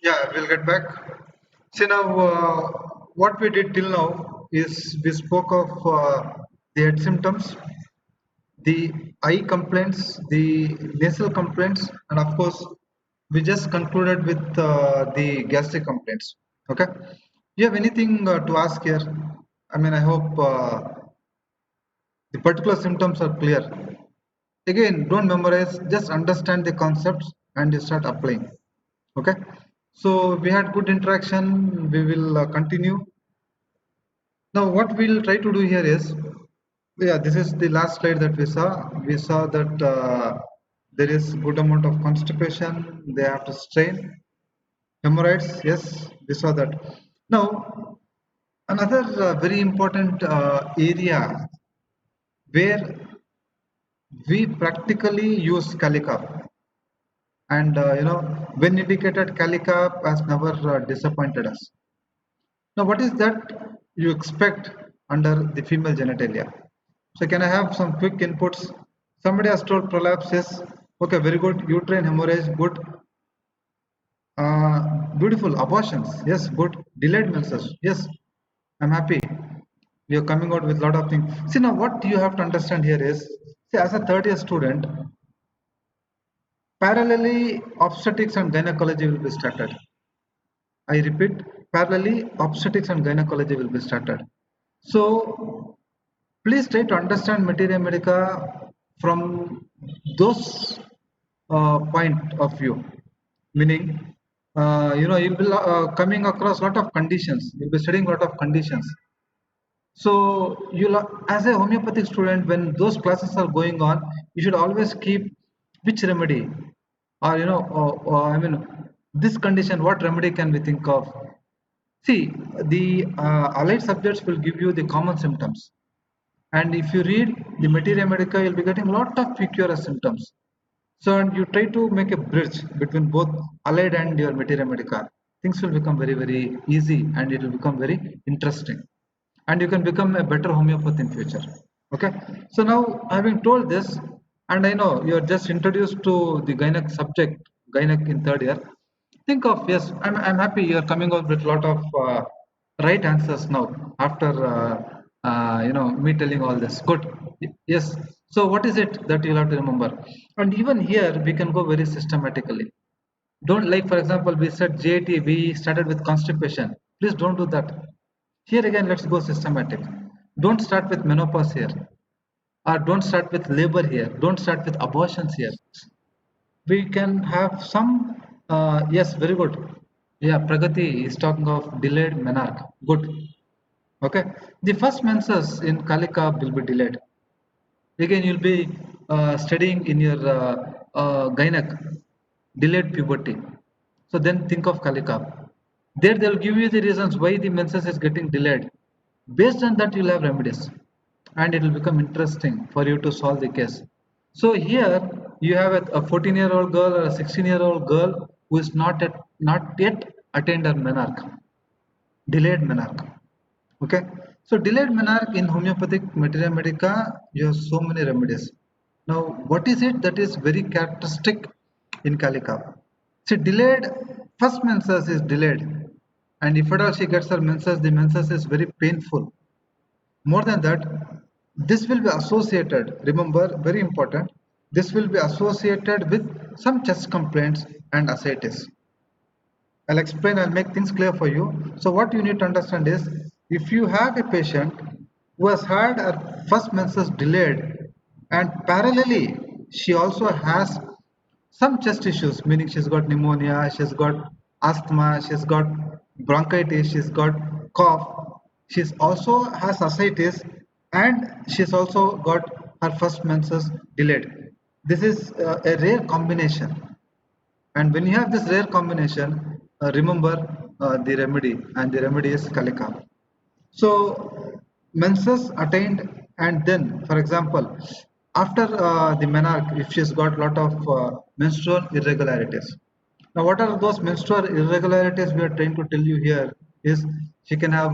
Yeah, we'll get back. See now, what we did till now is we spoke of the head symptoms, the eye complaints, the nasal complaints, and of course, we just concluded with the gastric complaints. Okay. You have anything to ask here? I mean, I hope the particular symptoms are clear. Again, don't memorize, just understand the concepts and you start applying. Okay. So we had good interaction. We will continue. Now, what we'll try to do here is, yeah, this is the last slide that we saw. We saw that there is good amount of constipation. They have to strain. Hemorrhoids, yes, we saw that. Now, another very important area where we practically use Calicap, and when indicated, Calicap has never disappointed us. Now, what is that you expect under the female genitalia? So, can I have some quick inputs? Somebody has told prolapse, yes. Okay, very good. Uterine hemorrhage, good. Beautiful. Abortions, yes, good. Delayed menses, yes. I'm happy. You're coming out with a lot of things. See, now what you have to understand here is, see, as a third year student, parallelly obstetrics and gynecology will be started. I repeat, parallelly obstetrics and gynecology will be started. So please try to understand materia medica from those point of view. Meaning, you'll be coming across a lot of conditions. You'll be studying a lot of conditions. So as a homeopathic student, when those classes are going on, you should always keep which remedy, or I mean, this condition, what remedy can we think of? See, the allied subjects will give you the common symptoms, and if you read the materia medica, you'll be getting a lot of peculiar symptoms. So, and you try to make a bridge between both allied and your materia medica. Things will become very, very easy, and it will become very interesting, and you can become a better homeopath in future. Okay. So now, having told this, and I know you are just introduced to the gynec subject, gynec in third year. Think of, yes, I'm happy you are coming out with a lot of right answers now after me telling all this. Good. Yes. So what is it that you'll have to remember? And even here we can go very systematically. Don't, like for example, we said JT, we started with constipation. Please don't do that. Here again, let's go systematic. Don't start with menopause here, or don't start with labor here. Don't start with abortions here. We can have some, yes, very good. Yeah, Pragati is talking of delayed menarche. Good. Okay. The first menses in Kalika will be delayed. Again, you'll be studying in your gynec, delayed puberty. So then think of Kalika. There they'll give you the reasons why the menses is getting delayed. Based on that, you'll have remedies, and it will become interesting for you to solve the case. So here you have a 14-year-old girl or a 16-year-old girl who is not yet attained her menarche, delayed menarche. Okay, so delayed menarche in homeopathic materia medica, you have so many remedies. Now, what is it that is very characteristic in Kalika? See, delayed first menses is delayed, and if at all she gets her menses, the menses is very painful. More than that, this will be associated. Remember, very important. This will be associated with some chest complaints and ascites. I'll explain, I'll make things clear for you. So what you need to understand is, if you have a patient who has had her first menses delayed, and parallelly she also has some chest issues, meaning she's got pneumonia, she's got asthma, she's got bronchitis, she's got cough, she's also has ascites, and she's also got her first menses delayed. This is a rare combination, and when you have this rare combination, remember the remedy, and the remedy is Kalika. So, menses attained, and then, for example, after the menarche, if she's got a lot of menstrual irregularities. Now, what are those menstrual irregularities we are trying to tell you here? Is she can have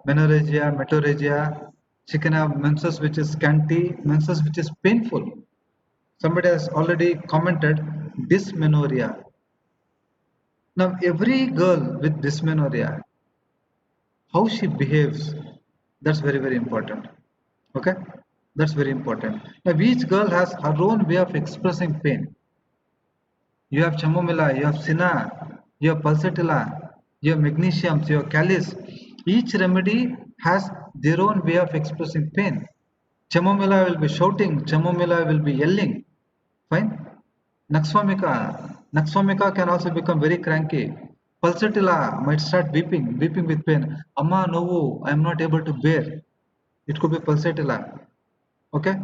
menorrhagia, metorrhagia, she can have menses which is scanty, menses which is painful. Somebody has already commented dysmenorrhea. Now every girl with dysmenorrhea, how she behaves, that's very very important. Okay, that's very important. Now each girl has her own way of expressing pain. You have chamomilla, you have cinna, you have pulsatilla, you have magnesium, you have calice. Each remedy has their own way of expressing pain. Chamomilla will be shouting, chamomilla will be yelling. Fine. Naxwamika can also become very cranky. Pulsatilla might start weeping with pain. Amma novu, I am not able to bear. It could be pulsatilla. Okay.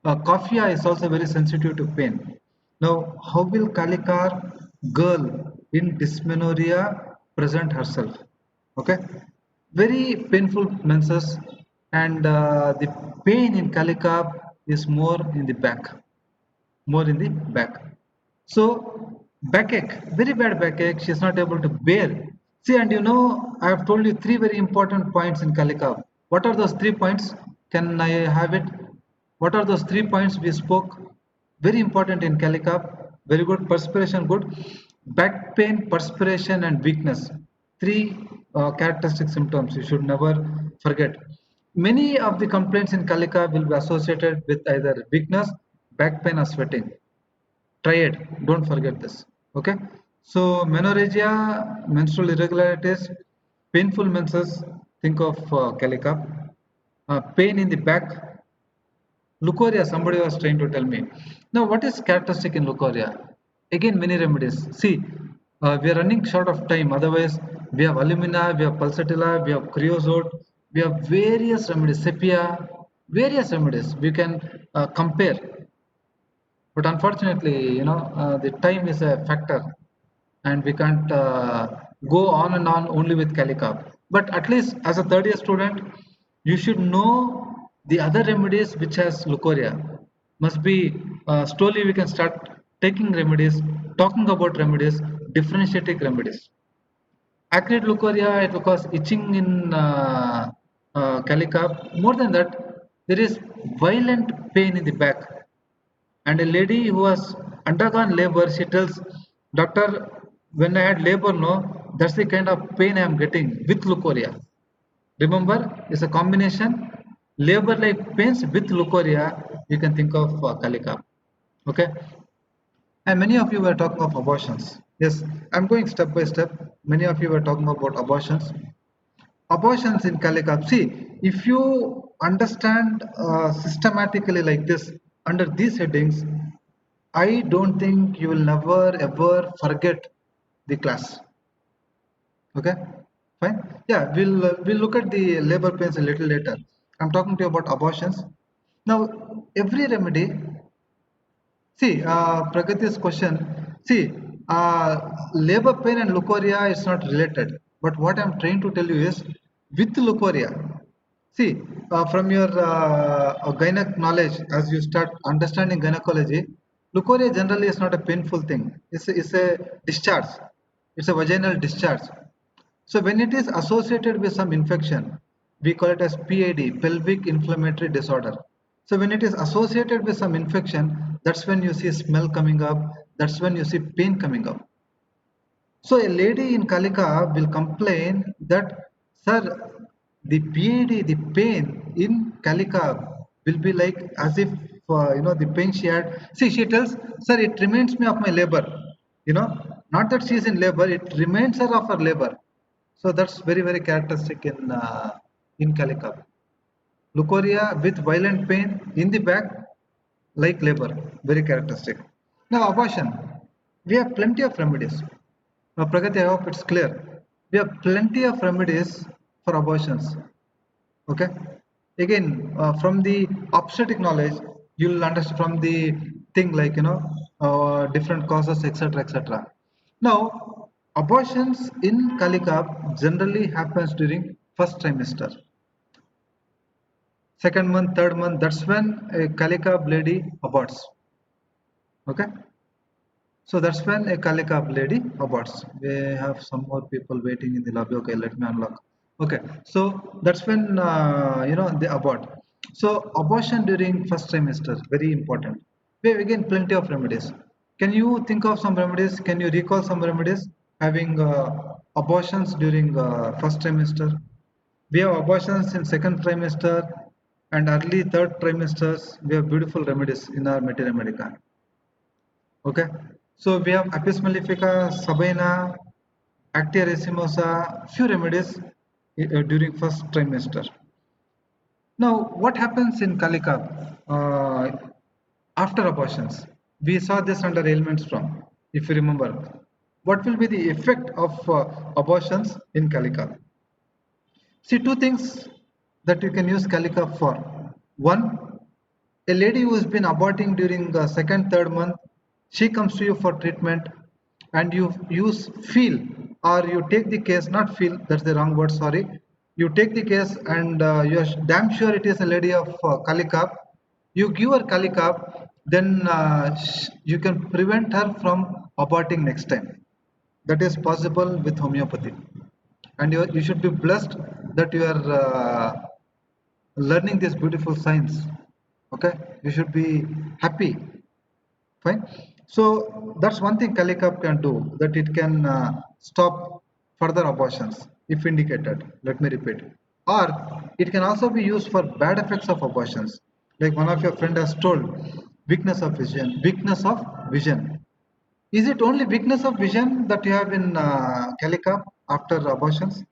Coffea is also very sensitive to pain. Now, how will Kalikar girl in dysmenorrhea present herself? Okay, very painful menses, and the pain in Kalikar is more in the back, more in the back. So backache, very bad backache. She is not able to bear. See, and you know, I have told you three very important points in Kalika. What are those 3 points? Can I have it? What are those 3 points we spoke? Very important in Kalika. Very good. Perspiration, good. Back pain, perspiration, and weakness. Three characteristic symptoms you should never forget. Many of the complaints in Kalika will be associated with either weakness, back pain, or sweating. Try it, don't forget this. Okay, so menorrhagia, menstrual irregularities, painful menses, think of calica. Pain in the back, leukorrhea, somebody was trying to tell me. Now what is characteristic in leukorrhea? Again, many remedies. See, we are running short of time, otherwise we have alumina, we have pulsatilla, we have creosote, we have various remedies, sepia, various remedies we can compare. But unfortunately, the time is a factor, and we can't go on and on only with Calicarb. But at least as a third year student, you should know the other remedies which has leukorrhea. Must be slowly we can start taking remedies, talking about remedies, differentiating remedies. Acrid leukorrhea, it will cause itching in Calicarb. More than that, there is violent pain in the back. And a lady who has undergone labor, she tells, doctor, when I had labor, no, that's the kind of pain I am getting with leukorrhea. Remember, it's a combination labor like pains with leukorrhea. You can think of Kalika. Okay, and many of you were talking of abortions. Yes, I'm going step by step. Many of you were talking about abortions. Abortions in Kalika. See, if you understand systematically like this under these headings, I don't think you will never ever forget the class. Okay, fine. Yeah, we'll look at the labor pains a little later. I'm talking to you about abortions. Now, every remedy. See, Pragati's question. See, labor pain and leukorrhea is not related. But what I'm trying to tell you is, with leukorrhea, see, from your gynec knowledge, as you start understanding gynecology, leukorrhea generally is not a painful thing. It's a discharge. It's a vaginal discharge. So when it is associated with some infection, we call it as PID, pelvic inflammatory disorder. So when it is associated with some infection, that's when you see smell coming up, that's when you see pain coming up. So a lady in Kalika will complain that, sir, the PID, the pain in Kalika will be like as if the pain she had. See, she tells, sir, it reminds me of my labor. Not that she is in labor, it reminds her of her labor. So that's very very characteristic in Kalika. Leukorrhea with violent pain in the back, like labor, very characteristic. Now abortion, we have plenty of remedies. Now Pragati, I hope it's clear. We have plenty of remedies for abortions. Okay. Again, from the obstetric knowledge, you'll understand from the thing like different causes, etc., etc. Now, abortions in Kalika generally happens during first trimester. Second month, third month, that's when a Kalika lady aborts. Okay. So that's when a Kalika lady aborts. We have some more people waiting in the lobby. Okay, let me unlock. Okay, so that's when they abort. So abortion during first trimester, very important. We have again plenty of remedies. Can you think of some remedies? Can you recall some remedies? having abortions during first trimester. We have abortions in second trimester and early third trimesters. We have beautiful remedies in our Materia Medica. Okay, so we have Apis mellifica, Sabina, Actia racemosa, few remedies during first trimester. Now, what happens in Kalika after abortions? We saw this under ailments from, if you remember. What will be the effect of abortions in Kalika? See, two things that you can use Kalika for. One, a lady who has been aborting during the second, third month, she comes to you for treatment and you use feel or you take the case, not feel, that's the wrong word, sorry. You take the case and you're damn sure it is a lady of Kalikap. You give her Kalikap, then you can prevent her from aborting next time. That is possible with homeopathy. And you should be blessed that you are learning this beautiful science. Okay, you should be happy. Fine. So that's one thing Kalikap can do, that it can stop further abortions if indicated. Let me repeat. Or it can also be used for bad effects of abortions. Like one of your friend has told, weakness of vision. Weakness of vision. Is it only weakness of vision that you have in Kalikap after abortions?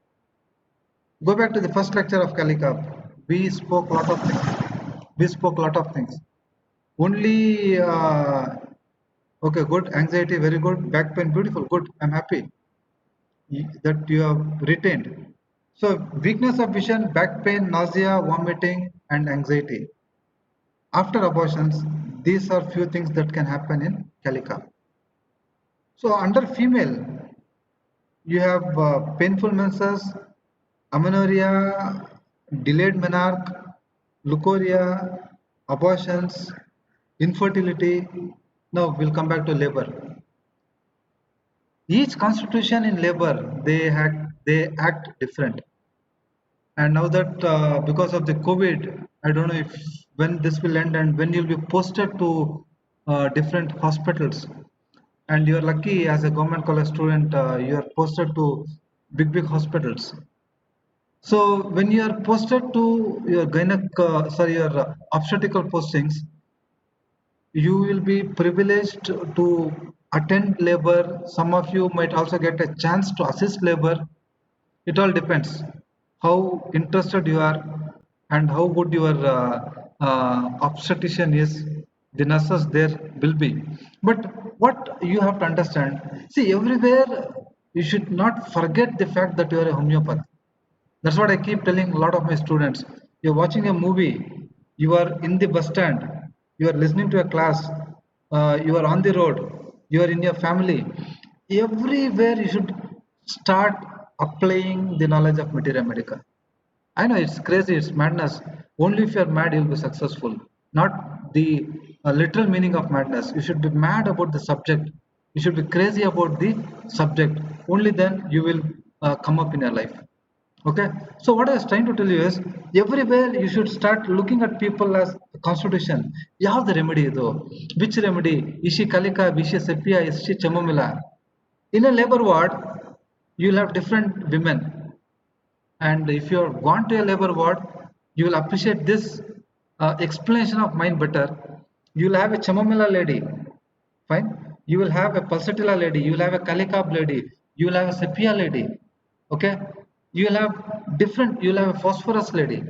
Go back to the first lecture of Kalikap. We spoke a lot of things. We spoke a lot of things. Only okay, good. Anxiety, very good. Back pain, beautiful. Good. I'm happy that you have retained. So, weakness of vision, back pain, nausea, vomiting, and anxiety. After abortions, these are few things that can happen in Calica. So, under female, you have painful menses, amenorrhea, delayed menarche, leukorrhea, abortions, infertility. Now, we'll come back to labor. Each constitution in labor, they act different. And now that because of the COVID, I don't know if when this will end and when you'll be posted to different hospitals, and you're lucky as a government college student, you're posted to big hospitals. So when you are posted to your your obstetrical postings, you will be privileged to attend labor. Some of you might also get a chance to assist labor. It all depends how interested you are and how good your obstetrician is. The nurses there will be. But what you have to understand, see, everywhere you should not forget the fact that you are a homeopath. That's what I keep telling a lot of my students. You're watching a movie, you are in the bus stand, you are listening to a class, you are on the road, you are in your family. Everywhere you should start applying the knowledge of Materia Medica. I know it's crazy, it's madness. Only if you're mad, you'll be successful. Not the literal meaning of madness. You should be mad about the subject. You should be crazy about the subject. Only then you will come up in your life. Okay, so what I was trying to tell you is everywhere you should start looking at people as a constitution. You have the remedy though. Which remedy? Is she Kalika, is she Sepia, is she Chamomila? In a labor ward, you'll have different women. And if you have gone to a labor ward, you will appreciate this explanation of mine better. You will have a Chamomila lady, fine. You will have a Pulsatilla lady, you will have a Kalikab lady, you will have a Sepia lady, okay. You will have different, you will have a Phosphorus lady,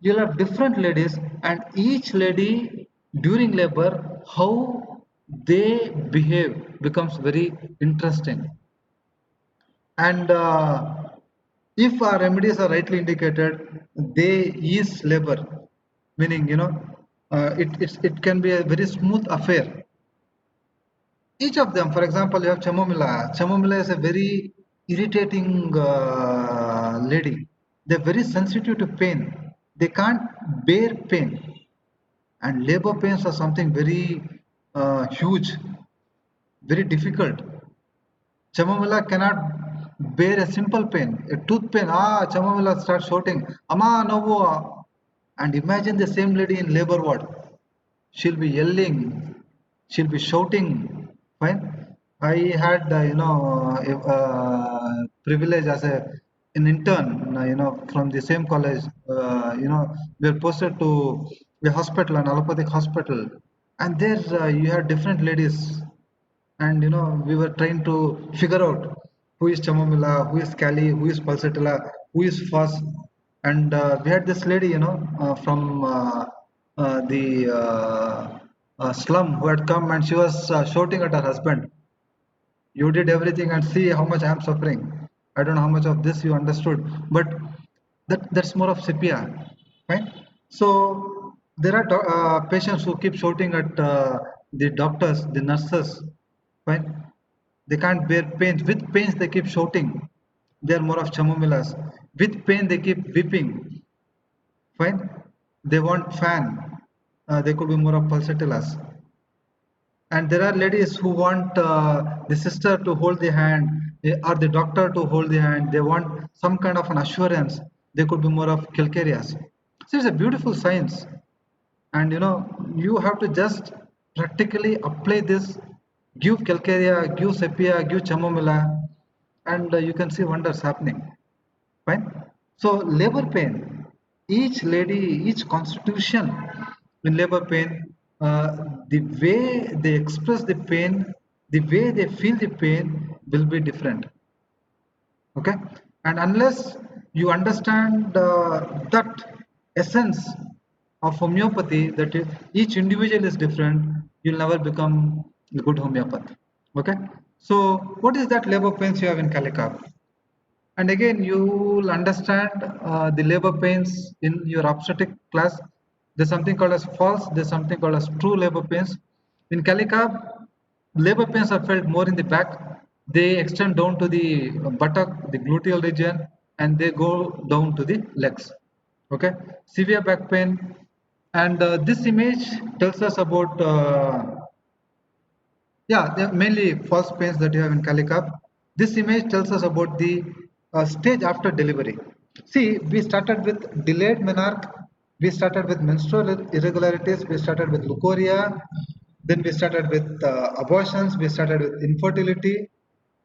you will have different ladies, and each lady during labor, how they behave becomes very interesting. And if our remedies are rightly indicated, they ease labor, meaning it can be a very smooth affair. Each of them, for example, you have Chamomila. Chamomila is a very irritating lady. They're very sensitive to pain. They can't bear pain, and labor pains are something very huge, very difficult. Chamomila cannot bear a simple pain, a tooth pain. Chamomila starts shouting, Ama Novo. And imagine the same lady in labor ward. She'll be yelling, she'll be shouting. Fine. I had privilege as an intern, from the same college. We were posted to the hospital, an allopathic hospital, and there you had different ladies, and we were trying to figure out who is chamomilla, who is cali, who is pulsatilla, who is fas. And we had this lady, from the slum, who had come, and she was shouting at her husband, you did everything and see how much I am suffering. I don't know how much of this you understood, but that's more of sepia, right? So there are patients who keep shouting at the doctors, the nurses, right? They can't bear pains. With pains they keep shouting. They are more of chamomillas. With pain they keep weeping, fine. They want fan. They could be more of pulsatillas. And there are ladies who want the sister to hold the hand, or the doctor to hold the hand. They want some kind of an assurance. They could be more of calcareous. So it's a beautiful science, and you have to just practically apply this. Give calcarea, give sepia, give chamomilla, and you can see wonders happening. Fine. So labor pain, each lady, each constitution in labor pain, uh, the way they express the pain, the way they feel the pain will be different. Okay. And unless you understand that essence of homeopathy, that each individual is different, you'll never become a good homeopath. Okay. So what is that labor pains you have in Calicut? And again, you will understand the labor pains in your obstetric class. There's something called as false, there's something called as true labor pains. In Calicab, labor pains are felt more in the back. They extend down to the buttock, the gluteal region, and they go down to the legs. Okay, severe back pain. And this image tells us about yeah, they're mainly false pains that you have in Calicap. This image tells us about the stage after delivery. See, we started with delayed menarche, we started with menstrual irregularities, we started with leukorrhea, then we started with abortions, we started with infertility.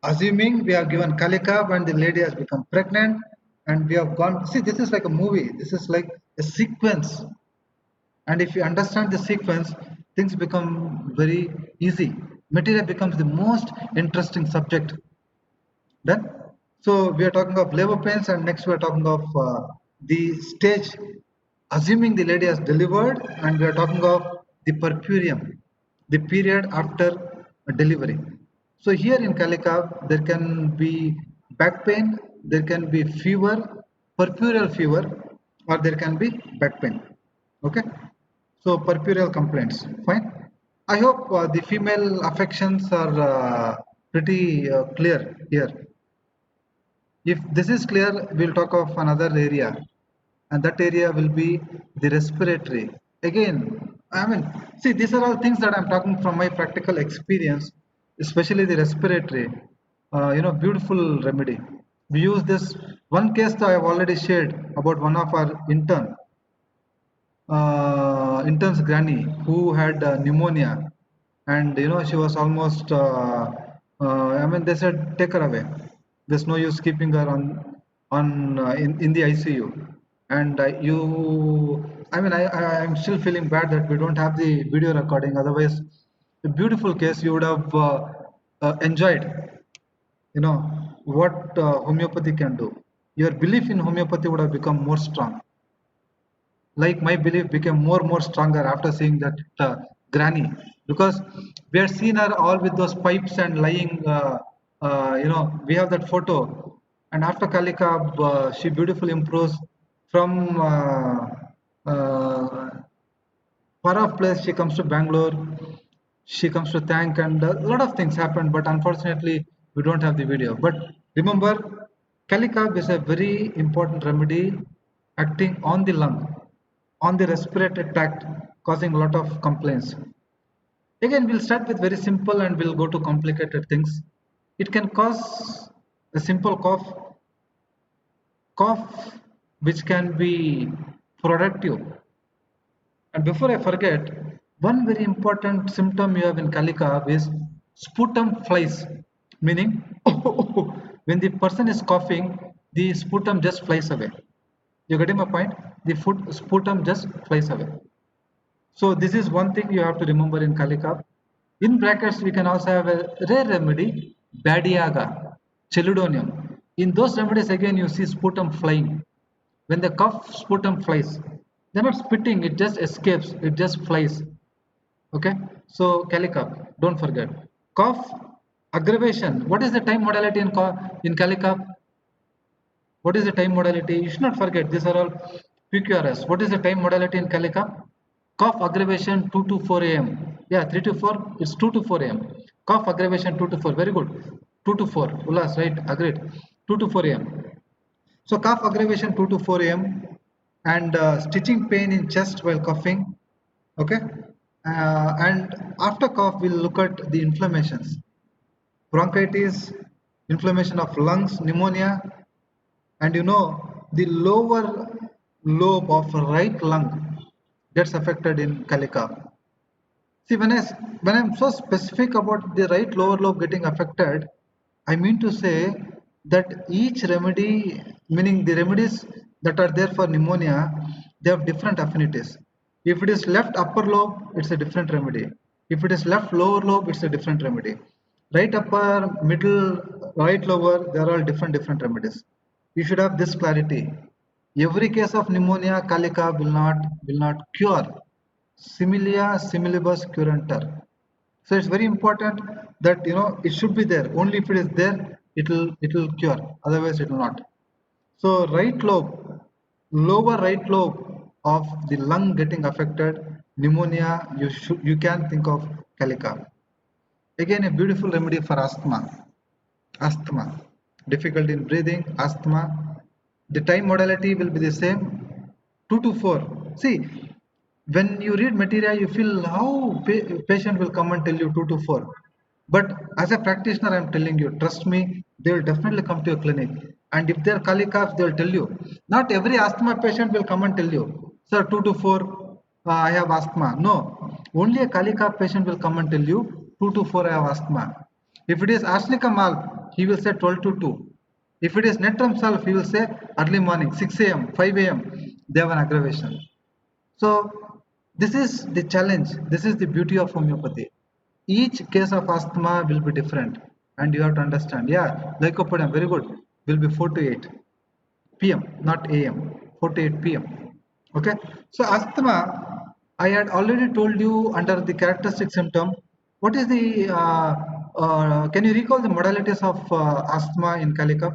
Assuming we have given Calicap and the lady has become pregnant, and we have gone. See, this is like a movie, this is like a sequence, and if you understand the sequence, things become very easy. Material becomes the most interesting subject. Then, so we are talking of labor pains, and next we are talking of the stage, assuming the lady has delivered, and we are talking of the purpurium, the period after delivery. So here in Calica, there can be back pain, there can be fever, purpureal fever, or there can be back pain. Okay, so purpureal complaints, fine. I hope the female affections are pretty clear here. If this is clear, we'll talk of another area, and that area will be the respiratory. Again, I mean, see, these are all things that I'm talking from my practical experience, especially the respiratory. Beautiful remedy. We use this one case that I have already shared about one of our intern's granny who had pneumonia, and she was almost I mean, they said take her away, there's no use keeping her in the ICU. And I mean, I'm still feeling bad that we don't have the video recording. Otherwise, a beautiful case, you would have enjoyed, what homeopathy can do. Your belief in homeopathy would have become more strong, like my belief became more stronger after seeing that granny, because we had seen her all with those pipes and lying, we have that photo. And after Kalika, she beautifully improves from uh, far off place. She comes to Bangalore, she comes to thank, and a lot of things happened, but unfortunately we don't have the video. But remember, Calicab is a very important remedy, acting on the lung, on the respiratory tract, causing a lot of complaints. Again, we'll start with very simple and we'll go to complicated things. It can cause a simple cough which can be productive. And before I forget, one very important symptom you have in Kalika is sputum flies, meaning when the person is coughing, the sputum just flies away. You getting my point? The foot sputum just flies away. So this is one thing you have to remember in kali cough. In brackets, we can also have a rare remedy, Badiaga, Chelidonium. In those remedies, again, you see sputum flying. When the cough sputum flies, they're not spitting, it just escapes, it just flies. Okay, so kali cough, don't forget. Cough aggravation. What is the time modality in kali cough? What is the time modality? You should not forget, these are all PQRS. What is the time modality in kali cough? Cough aggravation 2 to 4 a.m. Yeah, 3 to 4, it's 2 to 4 a.m. Cough aggravation 2 to 4, very good. 2 to 4, Ulas, right, agreed. 2 to 4 a.m. So cough aggravation 2 to 4 a.m. and stitching pain in chest while coughing. Okay, and after cough, we'll look at the inflammations, bronchitis, inflammation of lungs, pneumonia, and the lower lobe of right lung gets affected in kali cough. See, when I'm so specific about the right lower lobe getting affected, I mean to say that each remedy, meaning the remedies that are there for pneumonia, they have different affinities. If it is left upper lobe, it's a different remedy. If it is left lower lobe, it's a different remedy. Right upper, middle, right lower, they are all different remedies. You should have this clarity. Every case of pneumonia, kali cough will not cure. Similia similibus curanter. So it's very important that it should be there. Only if it is there, it will cure. Otherwise, it will not. So right lobe, lower right lobe of the lung getting affected, pneumonia. You can think of kali cough. Again, a beautiful remedy for asthma. Asthma, difficulty in breathing, asthma. The time modality will be the same, 2 to 4. See, when you read material, you feel how patient will come and tell you 2 to 4, but as a practitioner, I'm telling you, trust me, they will definitely come to your clinic. And if they're kali coughs, they'll tell you. Not every asthma patient will come and tell you, sir, 2 to 4, I have asthma. No, only a kali cough patient will come and tell you 2 to 4 I have asthma. If it is arsenicum alb, he will say 12 to 2. If it is natrum sulf, he will say early morning, 6 a.m., 5 a.m., they have an aggravation. So this is the challenge. This is the beauty of homeopathy. Each case of asthma will be different, and you have to understand. Yeah, lycopodium, very good. Will be 4 to 8 p.m., not a.m. 4 to 8 p.m. Okay. So asthma, I had already told you under the characteristic symptom. What is the? Can you recall the modalities of asthma in kali cough?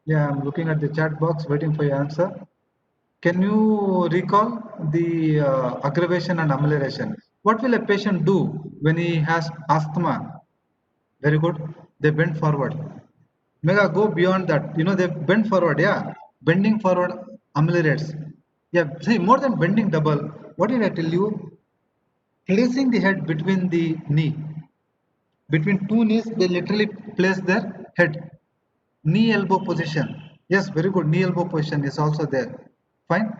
Yeah, I'm looking at the chat box, waiting for your answer. Can you recall the aggravation and amelioration? What will a patient do when he has asthma? Very good. They bend forward. Mega, go beyond that. They bend forward. Yeah, bending forward ameliorates. Yeah, see, more than bending double. What did I tell you? Placing the head between the knee. Between two knees, they literally place their head. Knee elbow position. Yes, very good. Knee elbow position is also there. Fine.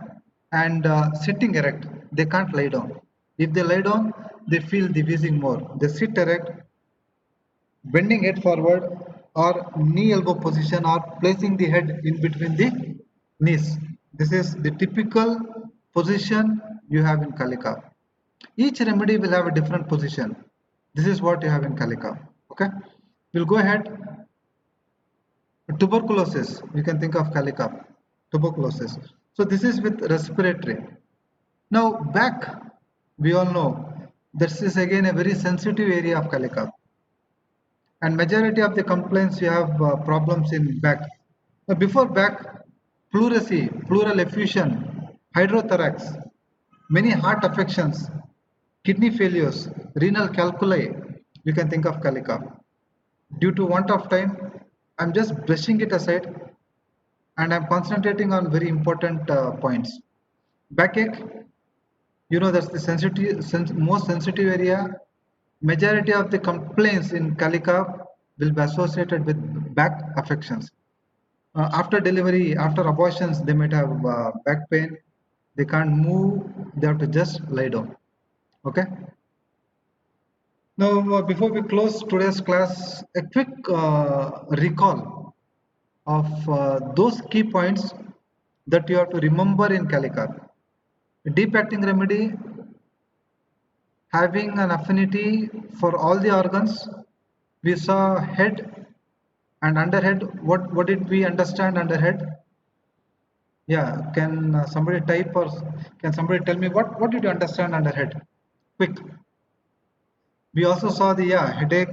And sitting erect. They can't lie down. If they lie down, they feel the wheezing more. They sit erect, bending head forward, or knee elbow position, or placing the head in between the knees. This is the typical position you have in kali cough. Each remedy will have a different position. This is what you have in kali cough. Okay. We'll go ahead. Tuberculosis, you can think of kali cough. Tuberculosis. So this is with respiratory. Now back, we all know this is again a very sensitive area of kali cough, and majority of the complaints you have problems in back. Now before back, pleurisy, pleural effusion, hydrothorax, many heart affections, kidney failures, renal calculi, you can think of kali cough. Due to want of time, I'm just brushing it aside and I'm concentrating on very important points. Backache, that's the most sensitive area. Majority of the complaints in kali cough will be associated with back affections. After delivery, after abortions, they might have back pain. They can't move. They have to just lie down. Okay. Now, before we close today's class, a quick recall of those key points that you have to remember in CaliCAP. Deep acting remedy having an affinity for all the organs. We saw head and underhead. What did we understand underhead? Yeah, can somebody type or can somebody tell me what did you understand underhead? Quick. We also saw the headache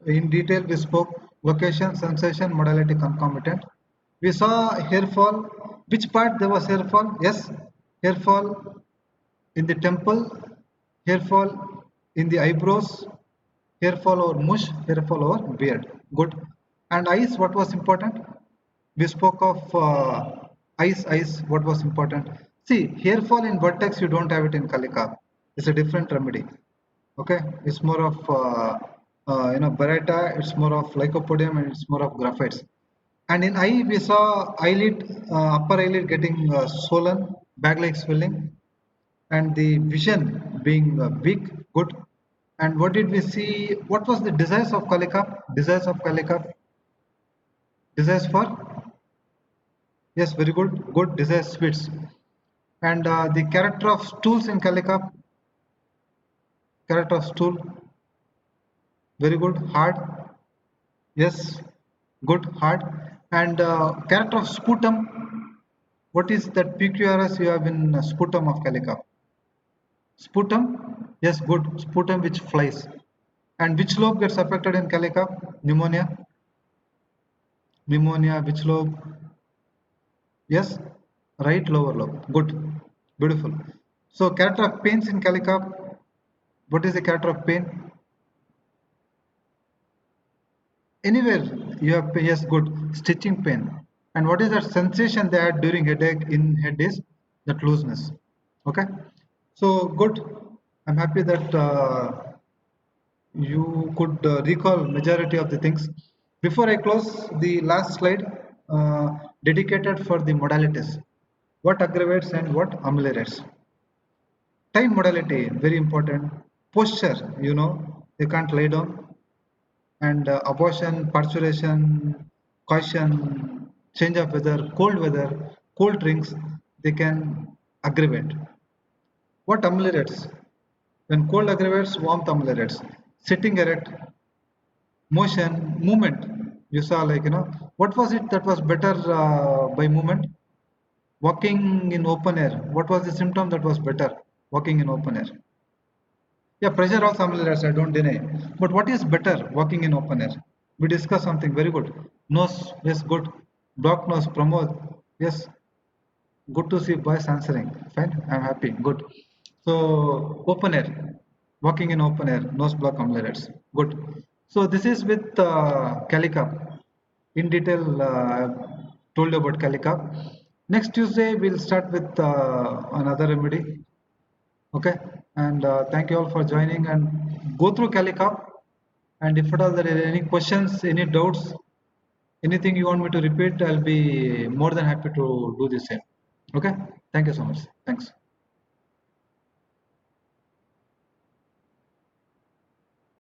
in detail. We spoke location, sensation, modality, concomitant. We saw hair fall. Which part there was hair fall? Yes, hair fall in the temple, hair fall in the eyebrows, hair fall over mush, hair fall over beard. Good. And eyes, what was important? We spoke of eyes, what was important? See, hair fall in vertex, you don't have it in Kalika. It's a different remedy. Okay, it's more of Beretta, it's more of lycopodium, and it's more of graphites. And in eye, we saw eyelid, upper eyelid getting swollen, bag-like swelling, and the vision being weak. Good. And what did we see? What was the desires of Kalika? Desires of Kalika? Desires for? Yes, very good. Good. Desires sweets. And the character of stools in Kalika? Character of stool? Very good. Hard. Yes, good, hard. And character of sputum. What is that PQRS you have in sputum of Calica? Sputum? Yes, good. Sputum which flies. And which lobe gets affected in Calica? Pneumonia. Pneumonia, which lobe? Yes, right lower lobe. Good. Beautiful. So character of pains in Calica. What is the character of pain? Anywhere you have pain, yes, good, stitching pain. And what is that sensation they had during headache in head is that looseness. Okay, so good. I'm happy that you could recall majority of the things. Before I close, the last slide uh, dedicated for the modalities, what aggravates and what ameliorates. Time modality very important. Posture, you can't lay down. And abortion, parturition, caution, change of weather, cold drinks, they can aggravate. What ameliorates? When cold aggravates, warmth ameliorates. Sitting erect, motion, movement. You saw what was it that was better by movement? Walking in open air. What was the symptom that was better? Walking in open air. Yeah, pressure also ameliorates, I don't deny. But what is better walking in open air? We discuss something very good. Nose, yes, good. Block nose, Pramod, yes. Good to see boys answering. Fine, I'm happy. Good. So, open air, walking in open air, nose block ameliorates. Good. So, this is with Calica. In detail, I've told you about Calica. Next Tuesday, we'll start with another remedy. Okay, and thank you all for joining and go through CaliCup. And if at all there are any questions, any doubts, anything you want me to repeat, I'll be more than happy to do the same. Okay, thank you so much. Thanks.